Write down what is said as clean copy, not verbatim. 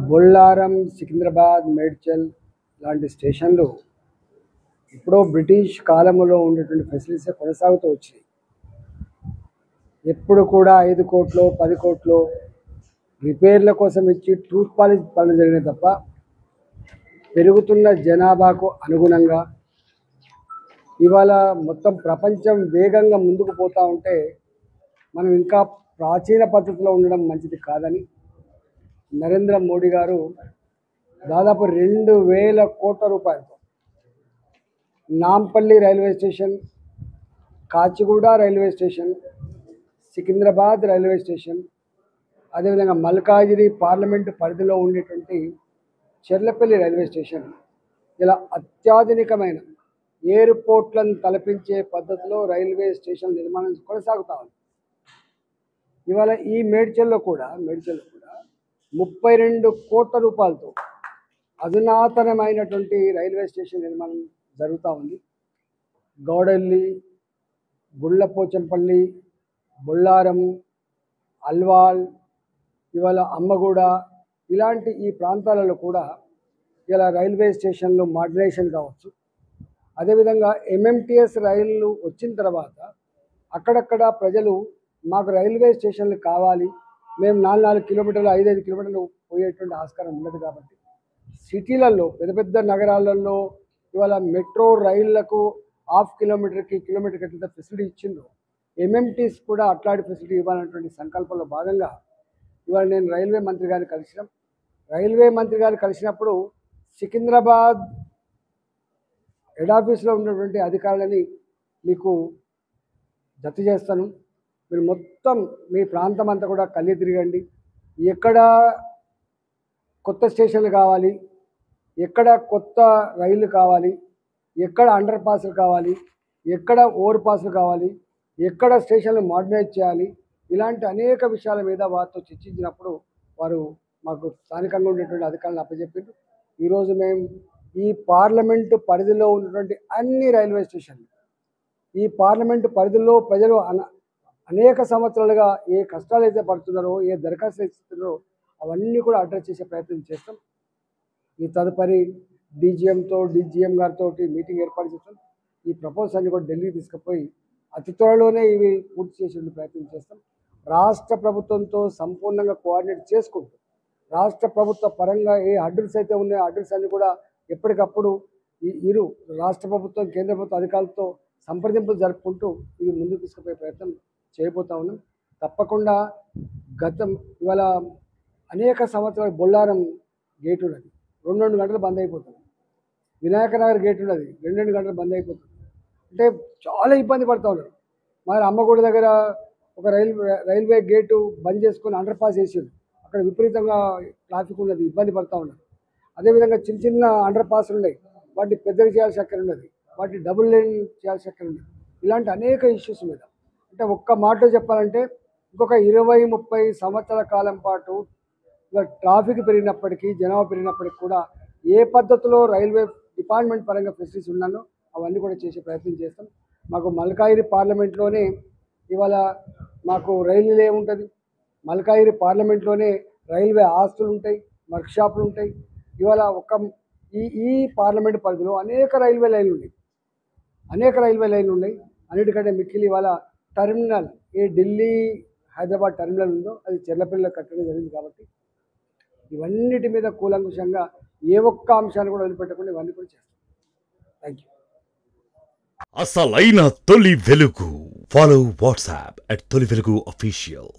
బొల్లారం, సికింద్రాబాద్, మేడ్చల్ లాంటి స్టేషన్లు ఎప్పుడో బ్రిటిష్ కాలంలో ఉండేటువంటి ఫెసిలిటీస్ కొనసాగుతూ వచ్చాయి. ఎప్పుడు కూడా 5 కోట్లు 10 కోట్లు రిపేర్ల కోసం ఇచ్చి ట్రూత్ పాలిష్ పనులు జరిగినాయి తప్ప పెరుగుతున్న జనాభాకు అనుగుణంగా ఇవాళ మొత్తం ప్రపంచం వేగంగా ముందుకు పోతూ ఉంటే మనం ఇంకా ప్రాచీన పద్ధతిలో ఉండడం మంచిది కాదని నరేంద్ర మోడీ గారు దాదాపు 2000 కోట్ల రూపాయలతో Nampally railway station, Kacheguda railway station, Secunderabad railway station, అదేవిధంగా మల్కాజిగిరి పార్లమెంటు పరిధిలో ఉండేటువంటి చెర్లపల్లి రైల్వే స్టేషన్ ఇలా అత్యాధునికమైన ఎయిర్పోర్ట్లను తలపించే పద్ధతిలో రైల్వే స్టేషన్ నిర్మాణం కొనసాగుతూ ఉంది. ఇవాళ ఈ మేడ్చల్లో కూడా 32 కోట్ల రూపాయలతో అధునాతనమైనటువంటి రైల్వే స్టేషన్ నిర్మాణం జరుగుతూ ఉంది. గౌడల్లి, గుళ్ళపోచంపల్లి, బొల్లారం, అల్వాల్, ఇవాళ అమ్మగూడ ఇలాంటి ఈ ప్రాంతాలలో కూడా ఇలా రైల్వే స్టేషన్లు మోడర్నైజేషన్ కావచ్చు. అదేవిధంగా ఎంఎంటీఎస్ రైళ్ళు వచ్చిన తర్వాత అక్కడక్కడ ప్రజలు మాకు రైల్వే స్టేషన్లు కావాలి, మేము 4 కిలోమీటర్లు 5 కిలోమీటర్లు పోయేటువంటి ఆస్కారం ఉన్నది కాబట్టి సిటీలలో పెద్ద పెద్ద నగరాలలో ఇవాళ మెట్రో రైళ్లకు కిలోమీటర్కి ఎట్లా ఫెసిలిటీ ఇచ్చిండ్రు, ఎంఎంటీస్ కూడా అట్లాంటి ఫెసిలిటీ ఇవ్వాలన్నటువంటి సంకల్పంలో భాగంగా ఇవాళ నేను రైల్వే మంత్రి గారిని కలిసినప్పుడు సికింద్రాబాద్ హెడ్ ఆఫీస్లో ఉన్నటువంటి అధికారులని మీకు జత చేస్తాను. మీరు మొత్తం మీ ప్రాంతం అంతా కూడా కళ్ళి తిరగండి. ఎక్కడ కొత్త స్టేషన్లు కావాలి, ఎక్కడ కొత్త రైళ్లు కావాలి, ఎక్కడ అండర్ పాస్లు కావాలి, ఎక్కడ ఓవర్ పాస్లు కావాలి, ఎక్కడ స్టేషన్లు మోడర్నైజ్ చేయాలి, ఇలాంటి అనేక విషయాల మీద వారితో చర్చించినప్పుడు వారు మాకు స్థానికంగా ఉండేటువంటి అధికారులను అప్పచెప్పారు. ఈరోజు మేము ఈ పార్లమెంటు పరిధిలో ఉన్నటువంటి అన్ని రైల్వే స్టేషన్లు, ఈ పార్లమెంటు పరిధిలో ప్రజలు అనేక సంవత్సరాలుగా ఏ కష్టాలు అయితే పడుతున్నారో, ఏ దరఖాస్తులు ఇస్తున్నారో అవన్నీ కూడా అడ్రస్ చేసే ప్రయత్నం చేస్తాం. ఈ తదుపరి డీజీఎం గారితో మీటింగ్ ఏర్పాటు చేస్తాం. ఈ ప్రపోజల్స్ అన్ని కూడా ఢిల్లీకి తీసుకుపోయి అతి త్వరలోనే ఇవి పూర్తి చేసే ప్రయత్నం చేస్తాం. రాష్ట్ర ప్రభుత్వంతో సంపూర్ణంగా కోఆర్డినేట్ చేసుకుంటూ రాష్ట్ర ప్రభుత్వ పరంగా ఏ అడ్రస్ అయితే ఉన్నాయో అడ్రస్ అన్ని కూడా ఎప్పటికప్పుడు ఇరు రాష్ట్ర ప్రభుత్వం కేంద్ర ప్రభుత్వ అధికారులతో సంప్రదింపులు జరుపుకుంటూ ఇవి ముందుకు తీసుకుపోయే ప్రయత్నం చేయబోతా ఉన్నాం. తప్పకుండా ఇవాళ అనేక సంవత్సరాలు బొల్లారం గేట్ ఉన్నది, 2 గంటలు బంద్ అయిపోతుంది. వినాయకనగర్ గేట్ ఉన్నది, 2 గంటలు బంద్ అయిపోతుంది. అంటే చాలా ఇబ్బంది పడుతూ ఉన్నారు. మరి అమ్మగూడ దగ్గర ఒక రైల్వే గేటు బంద్ చేసుకొని అండర్ పాస్ వేసారు. అక్కడ విపరీతంగా ట్రాఫిక్ ఉన్నది, ఇబ్బంది పడుతూ ఉన్నారు. అదేవిధంగా చిన్న అండర్ పాస్లు ఉన్నాయి, వాటిని పెద్దగా చేయాల్సి అక్కడ ఉన్నది, వాటిని డబుల్ లేన్ చేయాల్సి అక్కడ ఉన్నది. ఇలాంటి అనేక ఇష్యూస్ మీద అంటే ఒక్క మాటలో చెప్పాలంటే ఇంకొక 20-30 సంవత్సరాల కాలం పాటు ట్రాఫిక్ పెరిగినప్పటికీ జనాభా పెరిగినప్పటికీ కూడా ఏ పద్ధతిలో రైల్వే డిపార్ట్మెంట్ పరంగా ఫెసిలిటీస్ ఉన్నానో అవన్నీ కూడా చేసే ప్రయత్నం చేస్తాం. మాకు మల్కాజిగిరి పార్లమెంట్లోనే ఇవాళ మాకు రైల్వే ఉంటుంది, మల్కాజిగిరి పార్లమెంట్లోనే రైల్వే ఆస్తులు ఉంటాయి, వర్క్షాపులు ఉంటాయి. ఇవాళ ఈ పార్లమెంట్ పరిధిలో అనేక రైల్వే లైన్లు ఉన్నాయి. అన్నిటికంటే మిక్కిలి ఇవాళ టెర్మినల్ ఏ ఢిల్లీ హైదరాబాద్ టెర్మినల్ ఉందో అది చెర్లపల్లిలో కట్టడం జరిగింది. కాబట్టి ఇవన్నిటి మీద కూలంకుషంగా ఏ ఒక్క అంశాన్ని కూడా వదిలిపెట్టకుండా ఇవన్నీ కూడా చేస్తాం. Thank you. అసలైన తొలి వెలుగు. ఫాలో వాట్సాప్ @తొలి వెలుగు official.